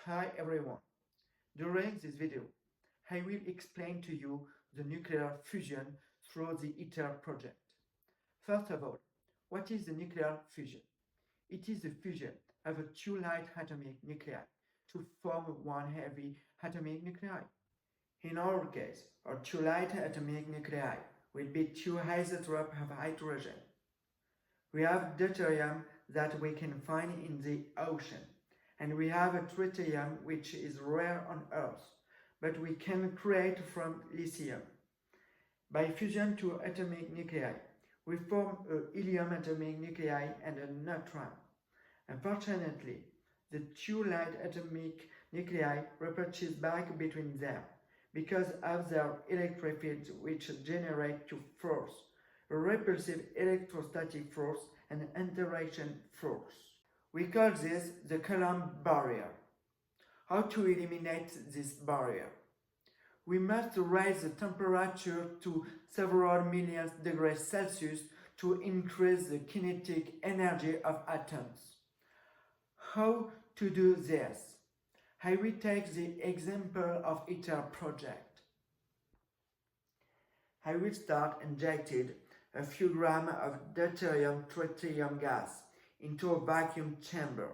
Hi everyone. During this video, I will explain to you the nuclear fusion through the ITER project. First of all, what is the nuclear fusion? It is the fusion of two light atomic nuclei to form one heavy atomic nuclei. In our case, our two light atomic nuclei will be two isotopes of hydrogen. We have deuterium that we can find in the ocean, and we have a tritium which is rare on Earth, but we can create from lithium. By fusion two atomic nuclei, we form a helium atomic nuclei and a neutron. Unfortunately, the two light atomic nuclei repulse back between them because of their electric fields which generate two forces, a repulsive electrostatic force and interaction force. We call this the Coulomb barrier. How to eliminate this barrier? We must raise the temperature to several million degrees Celsius to increase the kinetic energy of atoms. How to do this? I will take the example of ITER project. I will start injecting a few grams of deuterium-tritium gas into a vacuum chamber.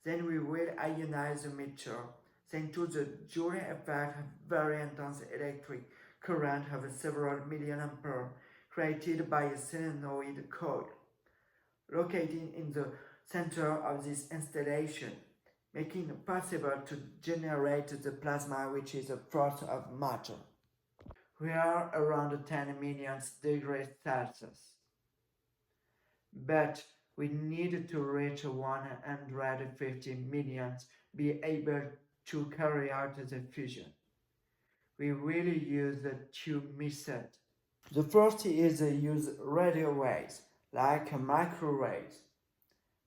Then we will ionize the mixture, thanks to the Joule effect of very intense electric current of several million ampere created by a solenoid coil, located in the center of this installation, making it possible to generate the plasma, which is a force of matter. We are around 10 million degrees Celsius, but we need to reach 150 million to be able to carry out the fusion. We will use the two methods. The first is to use radio waves, like microwaves.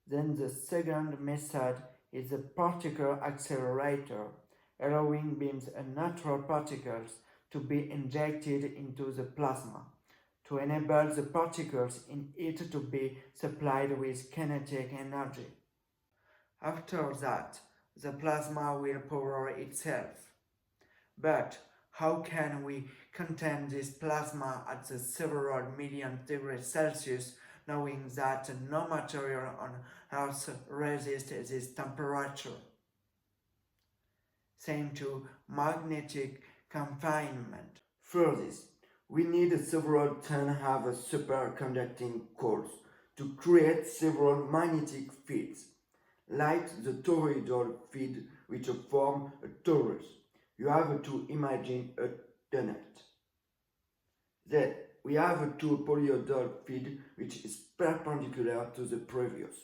Then the second method is the particle accelerator, allowing beams and neutral particles to be injected into the plasma, to enable the particles in it to be supplied with kinetic energy. After that, the plasma will power itself. But how can we contain this plasma at the several million degrees Celsius, knowing that no material on Earth resists this temperature? Thanks to magnetic confinement. For this, we need several tons of superconducting cores to create several magnetic fields, like the toroidal field which form a torus. You have to imagine a donut. Then we have two polyoidal field which is perpendicular to the previous,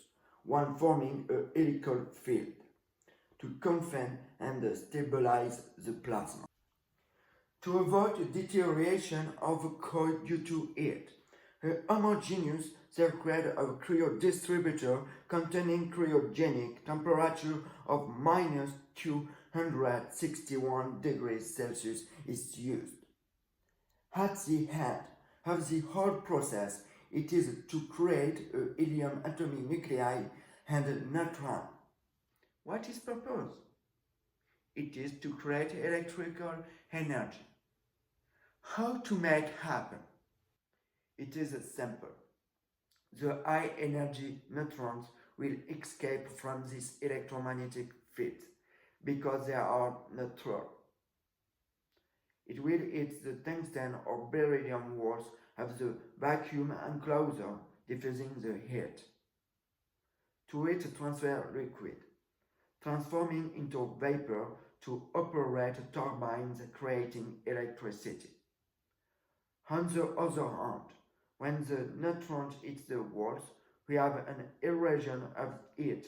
one forming a helical field to confine and stabilize the plasma. To avoid deterioration of a coil due to heat, a homogeneous circuit of cryodistributor containing cryogenic temperature of minus 261 degrees Celsius is used. At the end of the whole process, it is to create a helium atomic nuclei and a neutron. What is purpose? It is to create electrical energy. How to make happen? It is simple. The high energy neutrons will escape from this electromagnetic field because they are neutral. It will hit the tungsten or beryllium walls of the vacuum enclosure, diffusing the heat. To it transfer liquid, transforming into vapor to operate turbines creating electricity. On the other hand, when the neutrons hit the walls, we have an erosion of heat,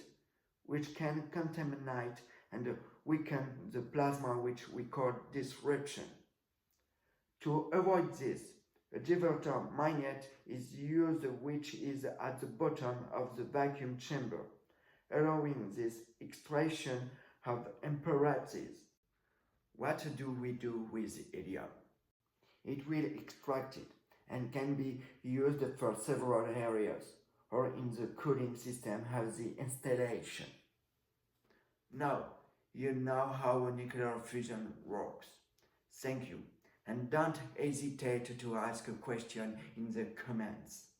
which can contaminate and weaken the plasma, which we call disruption. To avoid this, a divertor magnet is used, which is at the bottom of the vacuum chamber, allowing this extraction of impurities. What do we do with helium? It will extract it and can be used for several areas or in the cooling system of the installation. Now, you know how nuclear fusion works. Thank you, and don't hesitate to ask a question in the comments.